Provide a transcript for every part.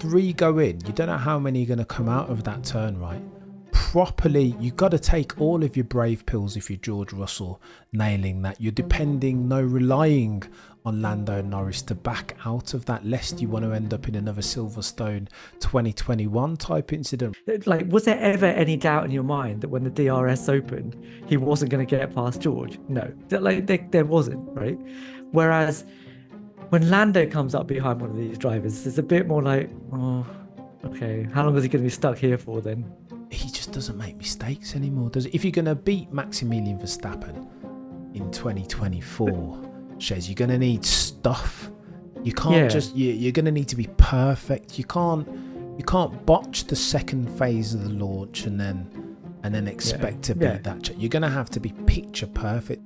3 go in, you don't know how many are going to come out of that turn right. Properly, you've got to take all of your brave pills if you're George Russell, nailing that. You're relying on Lando Norris to back out of that, lest you want to end up in another Silverstone 2021 type incident. Like, was there ever any doubt in your mind that when the DRS opened, he wasn't going to get past George? No, there wasn't, right? Whereas when Lando comes up behind one of these drivers, it's a bit more like, oh, okay, how long is he going to be stuck here for then? He just doesn't make mistakes anymore, does it? If you're going to beat Maximilian Verstappen in 2024, Shez, you're going to need stuff. You can't you're going to need to be perfect. You can't botch the second phase of the launch and then expect to beat that. You're going to have to be picture perfect.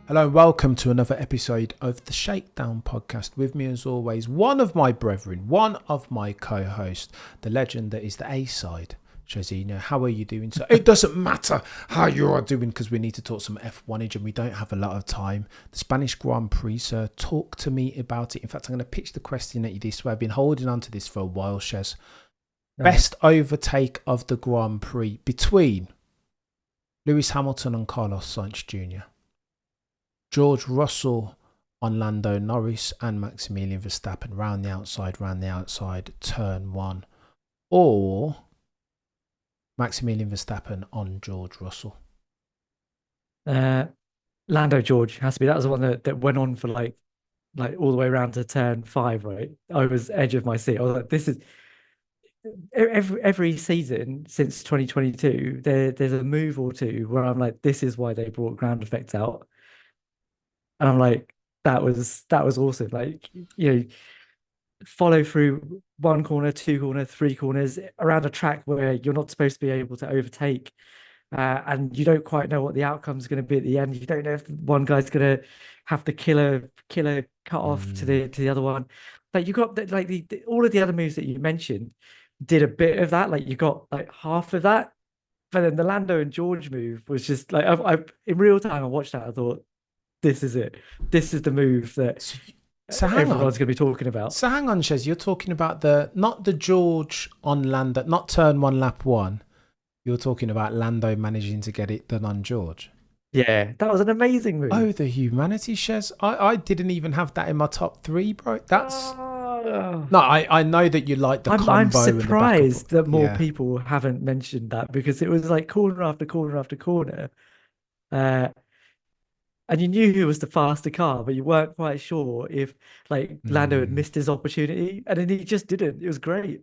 Hello and welcome to another episode of the Shakedown podcast. With me as always, one of my brethren, one of my co-hosts, the legend that is the A-side, Shazina. How are you doing? So it doesn't matter how you are doing because we need to talk some F1age and we don't have a lot of time. The Spanish Grand Prix, sir, talk to me about it. In fact, I'm going to pitch the question at you this way. I've been holding on to this for a while, Shez. Best overtake of the Grand Prix between Lewis Hamilton and Carlos Sainz Jr., George Russell on Lando Norris and Maximilian Verstappen, round the outside, turn one, or Maximilian Verstappen on George Russell? Lando George has to be. That was the one that went on for like all the way around to turn 5, right? I was edge of my seat. I was like, this is every season since 2022. There's a move or two where I'm like, this is why they brought ground effects out. And I'm like, that was awesome. Like, follow through 1 corner, 2 corner, 3 corners around a track where you're not supposed to be able to overtake. And you don't quite know what the outcome is going to be at the end. You don't know if one guy's going to have the killer cut off to the other one. Like, you got all of the other moves that you mentioned did a bit of that. Like, you got like half of that. But then the Lando and George move was just like, I in real time, I watched that. I thought, this is it. This is the move that everyone's going to be talking about. So hang on, Shez. You're talking about not the George on Lando, not turn 1, lap 1. You're talking about Lando managing to get it done on George. Yeah, that was an amazing move. Oh, the humanity, Shez. I didn't even have that in my top 3, bro. That's... No, I know that you like the combo. I'm surprised that more people haven't mentioned that because it was like corner after corner after corner. And you knew who was the faster car, but you weren't quite sure if like Lando had missed his opportunity, and then he just didn't. It was great.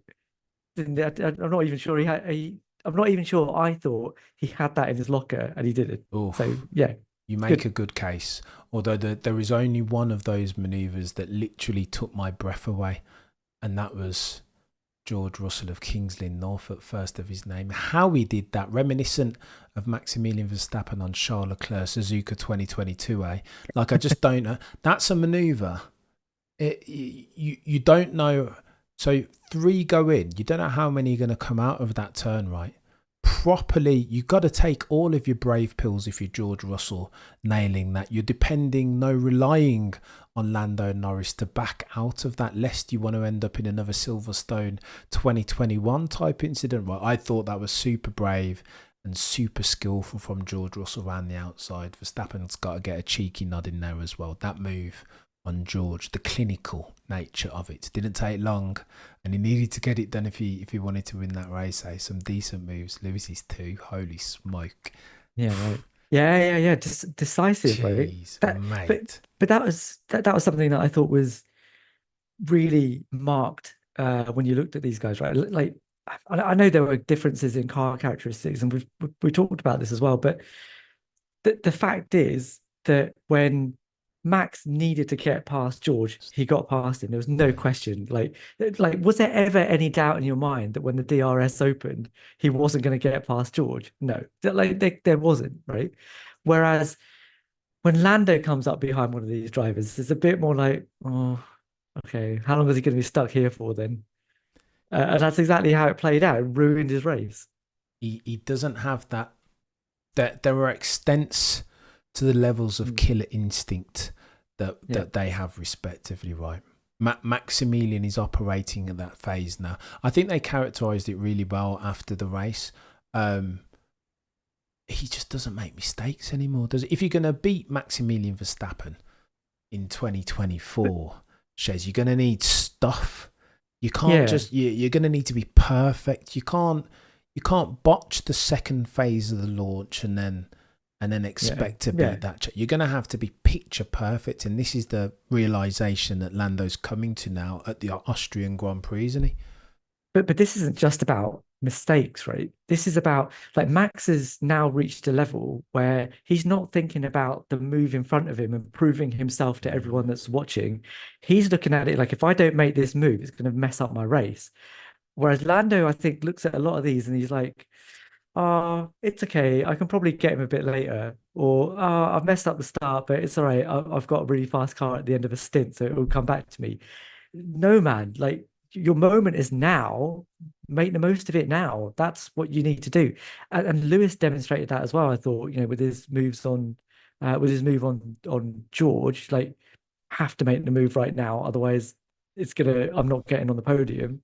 I'm not even sure I'm not even sure I thought he had that in his locker, and he didn't. Oof. So yeah, you make a good case. Although there is only one of those manoeuvres that literally took my breath away, and that was George Russell of Kingsley Norfolk, first of his name. How he did that, reminiscent of Maximilian Verstappen on Charles Leclerc, Suzuka 2022, eh? Like, I just don't know. That's a manoeuvre. You don't know. So 3 go in. You don't know how many are going to come out of that turn right. Properly, you've got to take all of your brave pills if you're George Russell, nailing that. You're relying on Lando Norris to back out of that, lest you want to end up in another Silverstone 2021 type incident. Well, I thought that was super brave and super skillful from George Russell around the outside. Verstappen's got to get a cheeky nod in there as well. That move on George, the clinical nature of it, didn't take long, and he needed to get it done if he wanted to win that race. Some decent moves. Lewis's too. Holy smoke! Yeah, right. Yeah. Just decisive, jeez, right? Mate. But that was something that I thought was really marked when you looked at these guys, right? Like, I know there were differences in car characteristics, and we talked about this as well. But the fact is that when Max needed to get past George, he got past him. There was no question. Like, was there ever any doubt in your mind that when the DRS opened, he wasn't going to get past George? No, there wasn't, right? Whereas when Lando comes up behind one of these drivers, it's a bit more like, oh, okay, how long is he going to be stuck here for then? And that's exactly how it played out. It ruined his race. He doesn't have that. There are extents to the levels of killer instinct Yeah. that they have respectively, right? Maximilian is operating at that phase now. I think they characterised it really well after the race. He just doesn't make mistakes anymore, does it? If you're going to beat Maximilian Verstappen in 2024, Shez, you're going to need stuff. You can't just you're going to need to be perfect. You can't botch the second phase of the launch and then expect to beat that. You're going to have to be picture perfect, and this is the realization that Lando's coming to now at the Austrian Grand Prix, isn't he? But this isn't just about mistakes, right? This is about, like, Max has now reached a level where he's not thinking about the move in front of him and proving himself to everyone that's watching. He's looking at it like, if I don't make this move, it's going to mess up my race. Whereas Lando, I think, looks at a lot of these and he's like, oh, it's okay. I can probably get him a bit later. Or, oh, I've messed up the start, but it's all right. I've got a really fast car at the end of a stint, so it will come back to me. No, man, like, your moment is now. Make the most of it now. That's what you need to do. And Lewis demonstrated that as well. I thought, with his moves on, with his move on George, like, have to make the move right now. Otherwise, I'm not getting on the podium.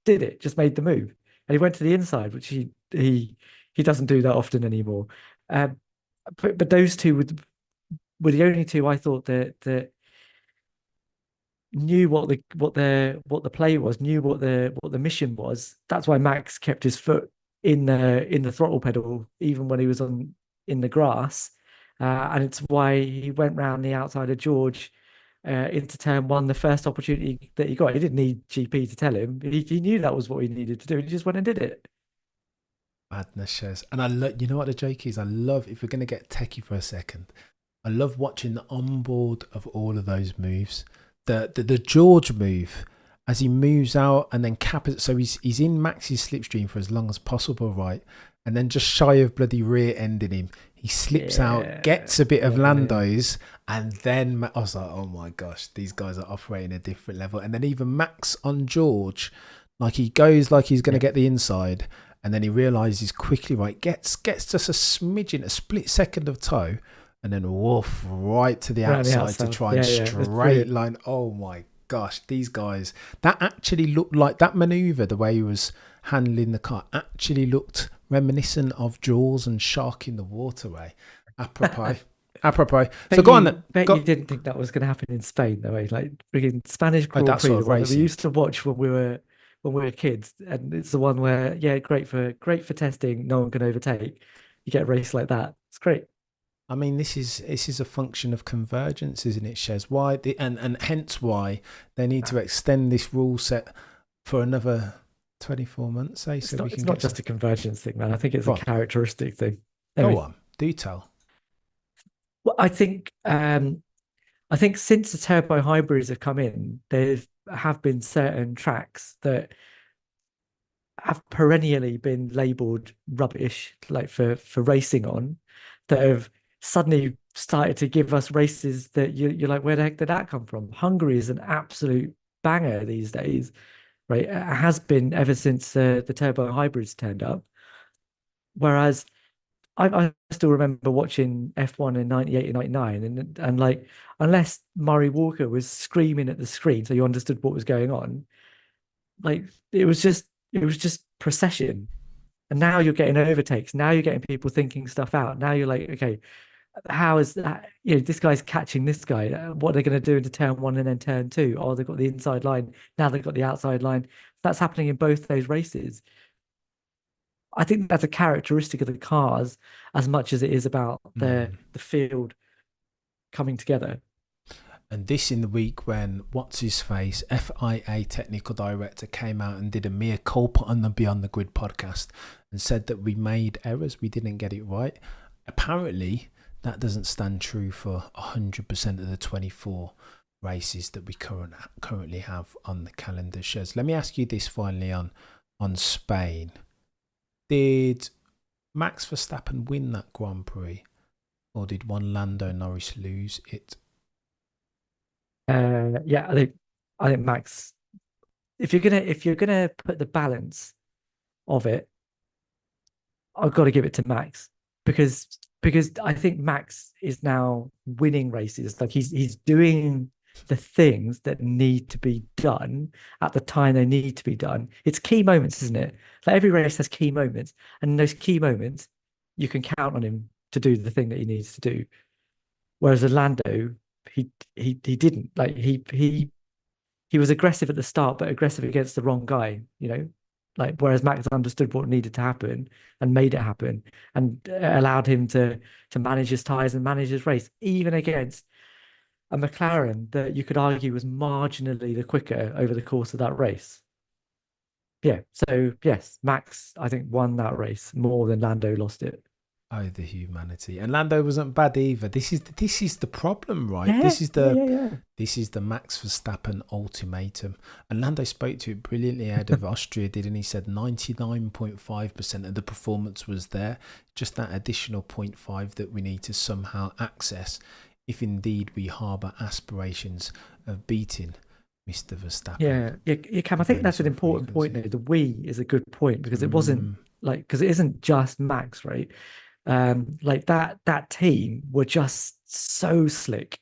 Did it? Just made the move, and he went to the inside, which he doesn't do that often anymore. Um, but those two were the only two I thought that knew what the play was, knew what the mission was. That's why Max kept his foot in the throttle pedal even when he was in the grass, and it's why he went round the outside of George into turn one the first opportunity that he got. He didn't need GP to tell him. He knew that was what he needed to do. He just went and did it. Madness, Shez. And I love, you know what the joke is? I love, if we're going to get techie for a second, I love watching the onboard of all of those moves. The George move, as he moves out and then so he's in Max's slipstream for as long as possible, right? And then just shy of bloody rear ending him, he slips out, gets a bit of Lando's, and then I was like, oh my gosh, these guys are operating a different level. And then even Max on George, like, he goes like he's going to get the inside, and then he realises quickly, right, gets just a smidgen, a split second of toe, and then woof right to the outside to try and straight line. Oh my gosh, these guys, that actually looked like that manoeuvre, the way he was handling the car, actually looked reminiscent of Jaws and Shark in the Waterway. Apropos. So go on then. You didn't think that was going to happen in Spain, though, eh? Like, freaking Spanish Grand Prix, the one that we used to watch when we were kids, and it's the one where, great for testing, no one can overtake. You get a race like that, it's great. I mean, this is a function of convergence, isn't it, Shez? Why and hence why they need to extend this rule set for another 24 months. It's not just a convergence thing, man. I think it's a characteristic thing. Anyway. Go on, do tell. Well, I think since the turbo hybrids have come in, there have been certain tracks that have perennially been labelled rubbish, like for racing on, that have suddenly started to give us races that you're like, where the heck did that come from? Hungary is an absolute banger these days, right? It has been ever since the turbo hybrids turned up. Whereas I still remember watching F1 in 98 and 99, and like, unless Murray Walker was screaming at the screen so you understood what was going on, like, it was just procession. And now you're getting overtakes. Now you're getting people thinking stuff out. Now you're like, okay, how is that? This guy's catching this guy. What are they going to do into turn one and then turn two? Oh, they've got the inside line. Now they've got the outside line. That's happening in both those races. I think that's a characteristic of the cars as much as it is about the field coming together. And this in the week when what's-his-face, FIA technical director, came out and did a mea culpa on the Beyond the Grid podcast and said that we made errors, we didn't get it right. Apparently, that doesn't stand true for 100% of the 24 races that we currently have on the calendar. Shez, let me ask you this finally on Spain. Did Max Verstappen win that Grand Prix, or did one Lando Norris lose it? I think Max. If you're gonna put the balance of it, I've got to give it to Max. because I think Max is now winning races. Like he's doing the things that need to be done at the time they need to be done. It's key moments, isn't it? Like every race has key moments, and in those key moments, you can count on him to do the thing that he needs to do. Whereas Orlando, he didn't. Like he was aggressive at the start, but aggressive against the wrong guy, you know? Like whereas Max understood what needed to happen and made it happen and allowed him to manage his tires and manage his race, even against a McLaren that you could argue was marginally the quicker over the course of that race. Yeah. So yes, Max, I think, won that race more than Lando lost it. Oh, the humanity. And Lando wasn't bad either. This is the problem, right? Yeah, yeah, yeah, yeah. This is the Max Verstappen ultimatum. And Lando spoke to it brilliantly out of Austria, didn't he? Said 99.5% of the performance was there. Just that additional 0.5 that we need to somehow access if indeed we harbour aspirations of beating Mr. Verstappen. Yeah, Cam, I think that's an important point there. The we is a good point because it wasn't like, because it isn't just Max, right? Like that team were just so slick.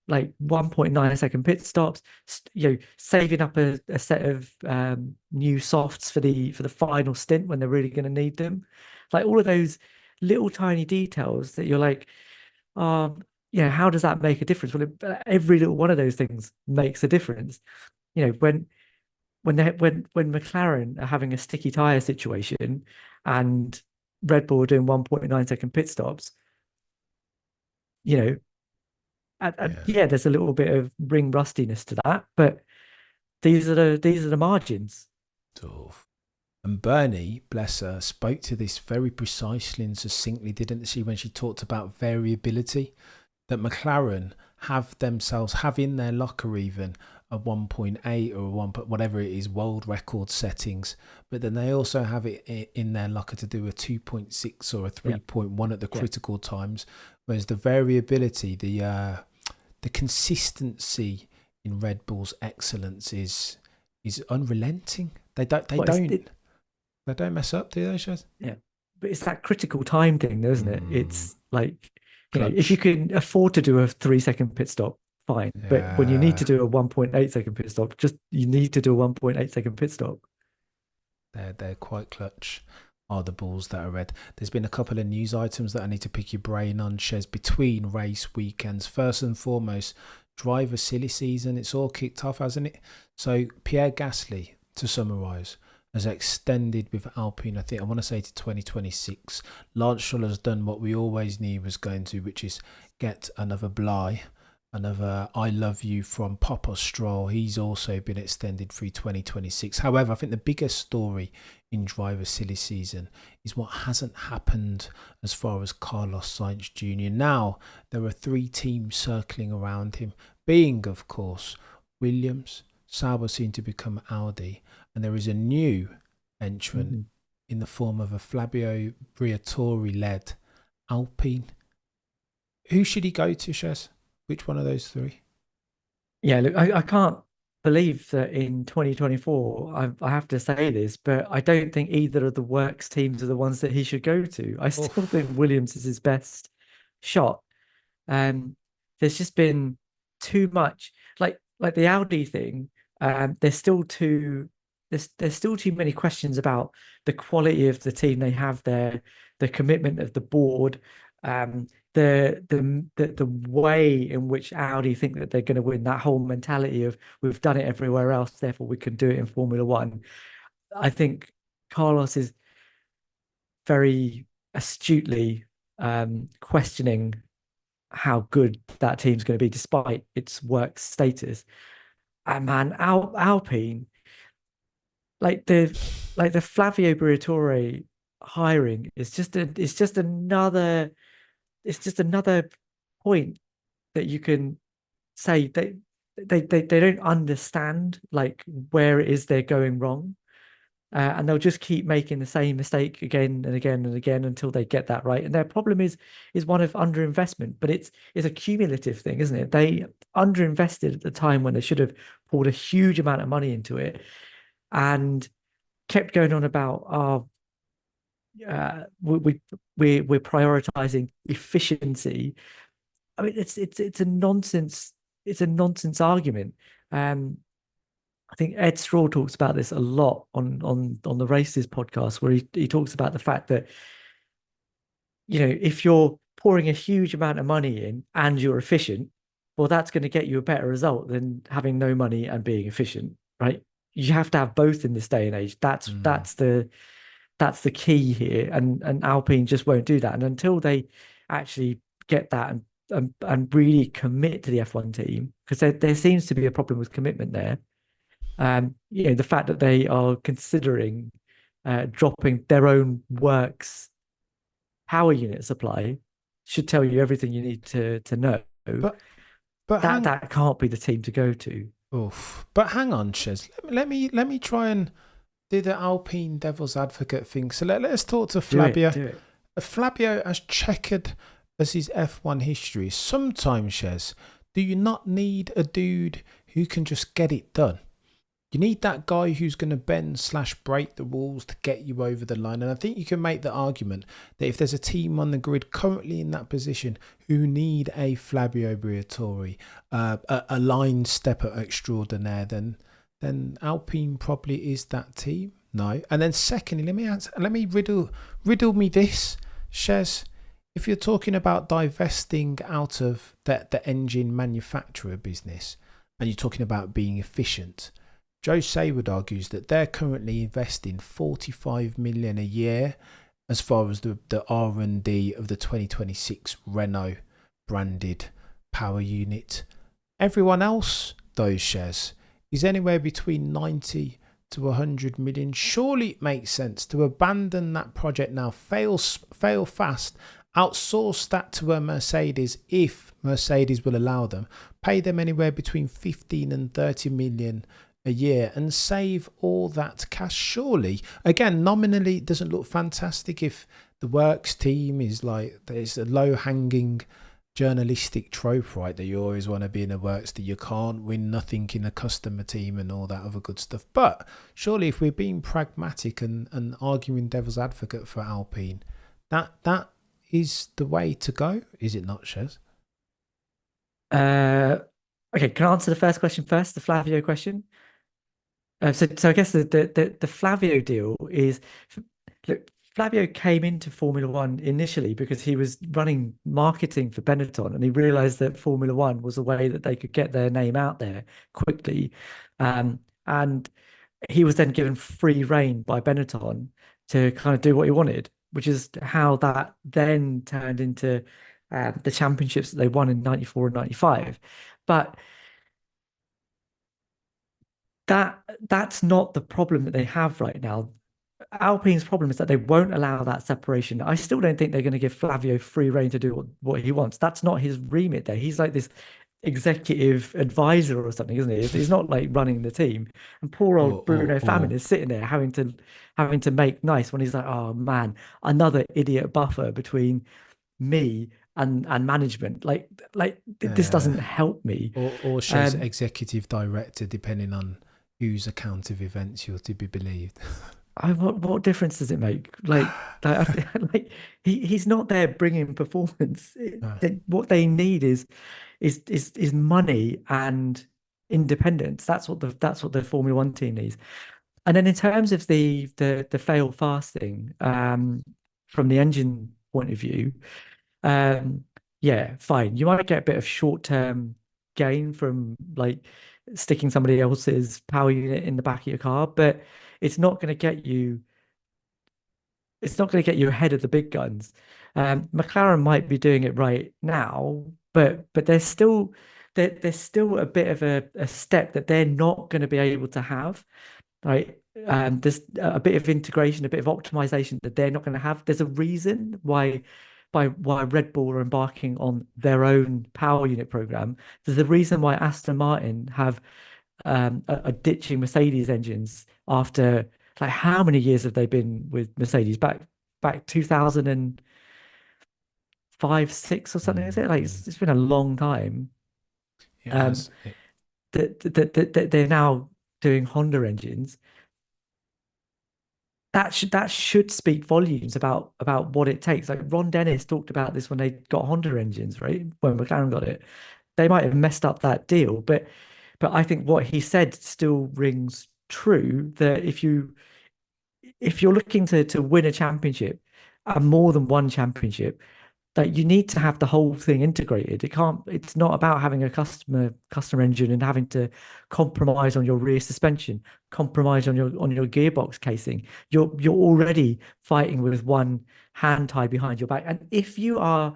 Like 1.9 second pit stops, saving up a set of new softs for the final stint when they're really going to need them. Like all of those little tiny details that you're like, how does that make a difference? Well, every little one of those things makes a difference. You know, when McLaren are having a sticky tire situation and Red Bull are doing 1.9 second pit stops, you know, yeah, there's a little bit of ring rustiness to that, but these are the margins. And Bernie, bless her, spoke to this very precisely and succinctly, didn't she, when she talked about variability, that McLaren have in their locker even a 1.8 or a 1, whatever it is, world record settings, but then they also have it in their locker to do a 2.6 or a 3.1 at the critical times, whereas the variability, the consistency in Red Bull's excellence is unrelenting. They don't mess up, do they, Shaz? Yeah, but it's that critical time thing, though, isn't it? It's like, Clutch. If you can afford to do a 3 second pit stop, fine. Yeah. But when you need to do a 1.8 second pit stop, you need to do a 1.8 second pit stop. They're quite clutch, are the balls that are red. There's been a couple of news items that I need to pick your brain on, Shez, between race weekends. First and foremost, driver silly season. It's all kicked off, hasn't it? So Pierre Gasly, to summarise, has extended with Alpine, I want to say to 2026. Lance Stroll has done what we always knew was going to, which is get another Bly, another I love you from Papa Stroll. He's also been extended through 2026. However, I think the biggest story in driver silly season is what hasn't happened as far as Carlos Sainz Jr. Now, there are 3 teams circling around him, being, of course, Williams, Sauber soon to become Audi, and there is a new entrant in the form of a Flavio Briatore-led Alpine. Who should he go to, Shez? Which one of those 3? Yeah, look, I can't believe that in 2024, I have to say this, but I don't think either of the works teams are the ones that he should go to. I still think Williams is his best shot. There's just been too much, like the Audi thing. There's still too many questions about the quality of the team they have there, the commitment of the board, the way in which Audi think that they're going to win. That whole mentality of we've done it everywhere else, therefore we can do it in Formula One. I think Carlos is very astutely questioning how good that team's going to be despite its work status. And man, Alpine, like the Flavio Briatore hiring is just another point that you can say they don't understand like where it is they're going wrong. And they'll just keep making the same mistake again and again and again until they get that right. And their problem is one of underinvestment, but it's a cumulative thing, isn't it? They underinvested at the time when they should have poured a huge amount of money into it and kept going on about, we're prioritizing efficiency. I mean, it's a nonsense argument. Um, I think Ed Straw talks about this a lot on the Races podcast, where he talks about the fact that, if you're pouring a huge amount of money in and you're efficient, well, that's going to get you a better result than having no money and being efficient, right? You have to have both in this day and age. That's Mm. that's the that's the key here, and Alpine just won't do that. And until they actually get that and really commit to the F1 team, because there seems to be a problem with commitment there. The fact that they are considering dropping their own works power unit supply should tell you everything you need to know. But but That hang that can't be the team to go to. oof. But hang on, Shez. Let me try and do the Alpine devil's advocate thing. So let's talk to Do it, Flavio. do it. Flavio, as checkered as his F1 history, sometimes, Shez, do you not need a dude who can just get it done? You need that guy who's going to bend slash break the rules to get you over the line. And I think you can make the argument that if there's a team on the grid currently in that position who need a Flavio Briatore, a line stepper extraordinaire, then Alpine probably is that team. No. And then secondly, let me riddle me this, Shez. If you're talking about divesting out of the engine manufacturer business and you're talking about being efficient, Joe Saywood argues that they're currently investing 45 million a year as far as the R&D of the 2026 Renault branded power unit. Everyone else, those shares, is anywhere between 90 to 100 million. Surely it makes sense to abandon that project now, fail fast, outsource that to a Mercedes if Mercedes will allow them, pay them anywhere between 15 and 30 million a year and save all that cash. Surely, again, nominally it doesn't look fantastic if the works team is like, there's a low hanging journalistic trope, right, that you always want to be in a works, that you can't win nothing in a customer team and all that other good stuff. But surely if we're being pragmatic and arguing devil's advocate for Alpine, that is the way to go, is it not, Shez? Uh, okay, can I answer the first question first, the Flavio question? So I guess the Flavio deal is, look, Flavio came into Formula One initially because he was running marketing for Benetton, and he realized that Formula One was a way that they could get their name out there quickly. And he was then given free rein by Benetton to kind of do what he wanted, which is how that then turned into the championships that they won in 94 and 95. But that's not the problem that they have right now. Alpine's problem is that they won't allow that separation. I still don't think they're going to give Flavio free rein to do what he wants. That's not his remit there. He's like this executive advisor or something, isn't he? He's not like running the team. And poor old Bruno Famin Or is sitting there having to make nice when he's like, oh man, another idiot buffer between me and management. Like this uh, doesn't help me. or Shez Um, executive director, depending on whose account of events you're to be believed. what difference does it make? Like he's not there bringing performance. Uh, What they need is money and independence. That's what the Formula One team needs. And then in terms of the fail fast thing, from the engine point of view, um, yeah, fine. You might get a bit of short-term gain from like sticking somebody else's power unit in the back of your car, but it's not going to get you it's not going to get you ahead of the big guns. McLaren might be doing it right now, but there's still a bit of a step that they're not going to be able to have. Right? There's a bit of integration, a bit of optimization that they're not going to have. There's a reason why Red Bull are embarking on their own power unit program. There's a reason why Aston Martin have are ditching Mercedes engines after, like, how many years have they been with Mercedes? Back 2005, 6 or something, is it? Like mm, it's been a long time. it Um, has. It, that they're now doing Honda engines. that should speak volumes about what it takes. Like Ron Dennis talked about this when they got Honda engines, right? When McLaren got it, they might have messed up that deal, but I think what he said still rings true. That if you're looking to win a championship and more than one championship, that you need to have the whole thing integrated. It's not about having a customer engine and having to compromise on your rear suspension, compromise on your gearbox casing. You're already fighting with one hand tied behind your back. And if you are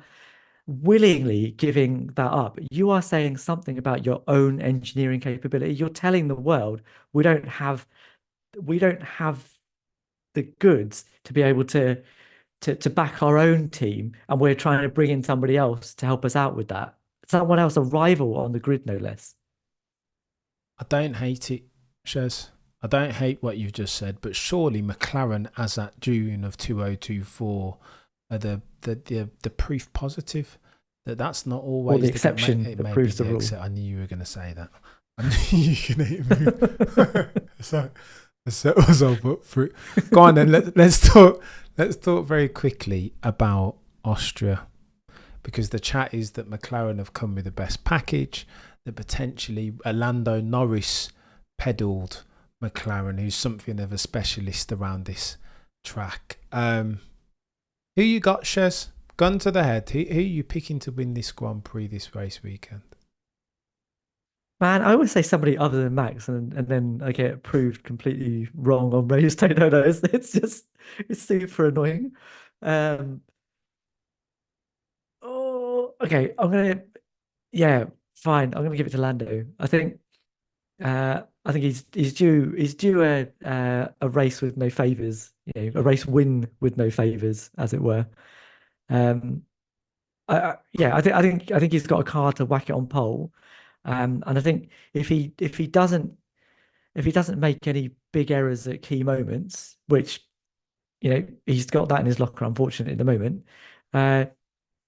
willingly giving that up, you are saying something about your own engineering capability. You're telling the world we don't have we don't have the goods to be able to back our own team, and we're trying to bring in somebody else to help us out with that. Someone else, a rival on the grid, no less. I don't hate it, Shez. I don't hate what you've just said, but surely McLaren, as at June of 2024, are the proof positive that that's not Or the always exception it that may be proves the the rule. exception. I knew you were going to say that. I knew you were going to hit me. So set us up for it. Go on then. Let's talk. Let's talk very quickly about Austria, because the chat is that McLaren have come with the best package. That potentially Lando Norris pedalled McLaren, who's something of a specialist around this track. Who you got, Shez? Gun to the head. Who are you picking to win this Grand Prix this race weekend? Man, I always say somebody other than Max, and then I get proved completely wrong on race day. No, it's just it's super annoying. Um, oh, okay. Yeah, fine. I'm gonna give it to Lando. I think he's due a race with no favors, a race win with no favors, as it were. Um, yeah, I think he's got a car to whack it on pole. And I think if he doesn't make any big errors at key moments, which he's got that in his locker, unfortunately, at the moment, uh,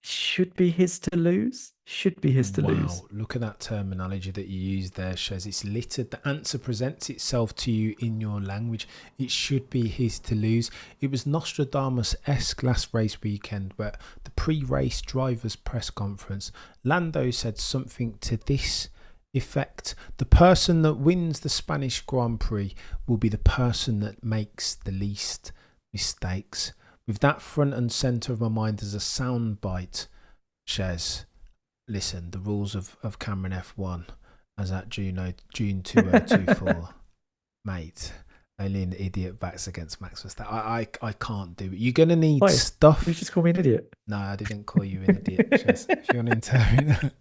should be his to lose. Should be his to lose. Wow, look at that terminology that you use there, Shez. It's littered. The answer presents itself to you in your language. It should be his to lose. It was Nostradamus-esque last race weekend, where the pre-race drivers' press conference, Lando said something to this effect: the person that wins the Spanish Grand Prix will be the person that makes the least mistakes. With that front and centre of my mind as a soundbite, Shez, listen, the rules of Cameron F1 as at June 2024, mate, only an idiot backs against Max Verstappen. I can't do it. You're going to need Why? stuff. You just call me an idiot. No, I didn't call you an idiot, Shez. If you want to intervene that.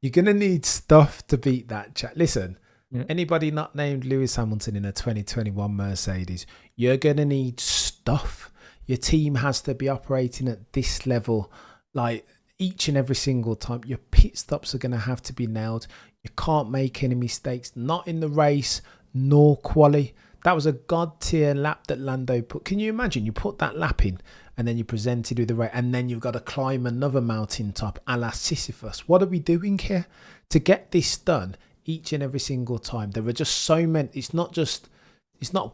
You're going to need stuff to beat that chat. Listen, Yeah. anybody not named Lewis Hamilton in a 2021 Mercedes, you're going to need stuff. Your team has to be operating at this level, like each and every single time. Your pit stops are going to have to be nailed. You can't make any mistakes, not in the race, nor quali. That was a god tier lap that Lando put. Can you imagine? You put that lap in and then you're presented with the race, and then you've got to climb another mountain top a la Sisyphus. What are we doing here? To get this done each and every single time, there are just so many. It's not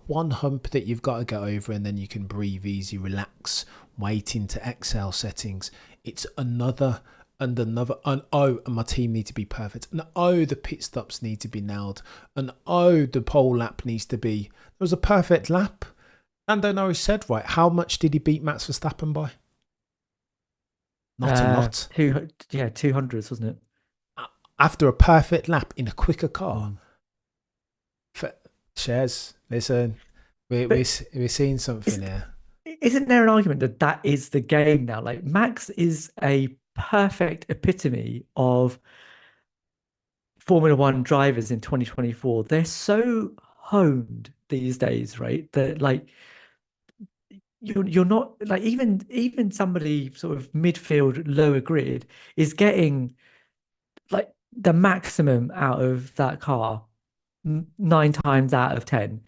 one hump that you've got to get over and then you can breathe easy, relax, wait into Excel settings. It's another and another. And my team need to be perfect. And the pit stops need to be nailed. And the pole lap needs to be. There was a perfect lap. Lando Norris said, right, how much did he beat Max Verstappen by? Not a lot. 200s, wasn't it? After a perfect lap in a quicker car. Shares, listen, we're seeing something here. Isn't there an argument that is the game now? Like Max is a perfect epitome of Formula One drivers in 2024. They're so honed these days, right? That like you're not like even somebody sort of midfield lower grid is getting like the maximum out of that car 9 times out of 10.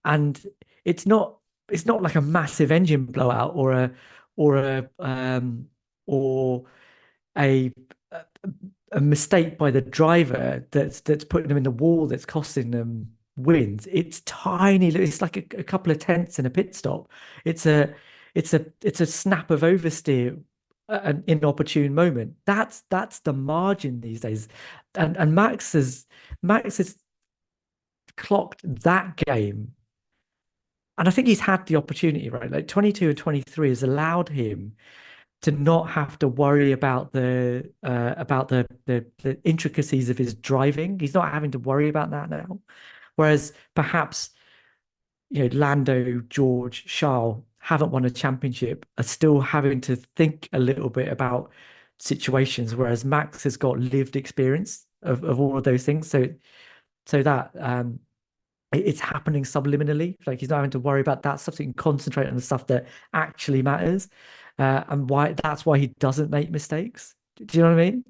And it's not like a massive engine blowout or a or a a mistake by the driver that's putting them in the wall, that's costing them wins, it's tiny. It's like a couple of tenths in a pit stop. It's a snap of oversteer, an inopportune moment. That's the margin these days, and Max has clocked that game, and I think he's had the opportunity, right? Like 22 and 23 has allowed him to not have to worry about the intricacies of his driving. He's not having to worry about that now. Whereas perhaps, Lando, George, Charles haven't won a championship, are still having to think a little bit about situations, whereas Max has got lived experience of all of those things. So that it's happening subliminally. Like he's not having to worry about that stuff. So he can concentrate on the stuff that actually matters. And why that's why he doesn't make mistakes. Do you know what I mean?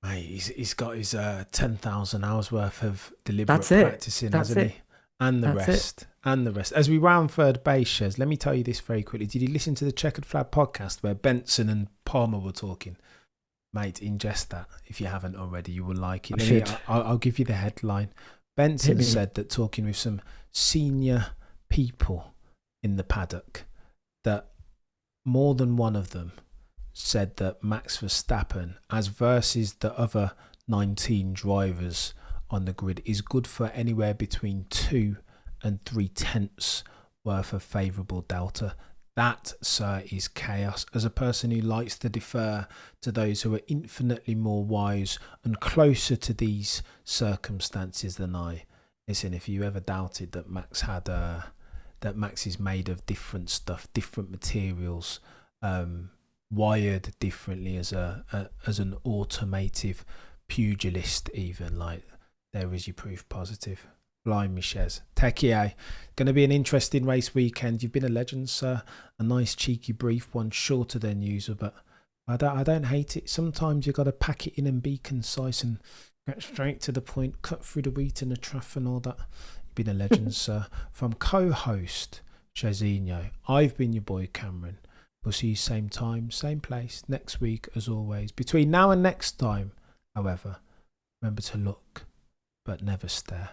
Mate, he's got his 10,000 hours worth of deliberate That's it. practicing, That's hasn't it. he? And the That's it. rest. And the rest. As we round third base, Shez, let me tell you this very quickly. Did you listen to the Checkered Flag podcast where Benson and Palmer were talking? Mate, ingest that. If you haven't already, you will like it. I should. I'll give you the headline. Benson said that talking with some senior people in the paddock, that more than one of them said that Max Verstappen, as versus the other 19 drivers on the grid, is good for anywhere between 2 and 3 tenths worth of favourable delta. That, sir, is chaos. As a person who likes to defer to those who are infinitely more wise and closer to these circumstances than I, listen, if you ever doubted that that Max is made of different stuff, different materials, wired differently as an automotive pugilist, even, like, there is your proof positive. Blind Michez. Tekie, going to be an interesting race weekend. You've been a legend, sir. A nice cheeky brief one, shorter than usual, but I don't hate it. Sometimes you've got to pack it in and be concise and get straight to the point, cut through the wheat and the truff and all that. You've been a legend, sir. From co-host Chezinho, I've been your boy Cameron. We'll see you same time, same place, next week as always. Between now and next time, however, remember to look, but never stare.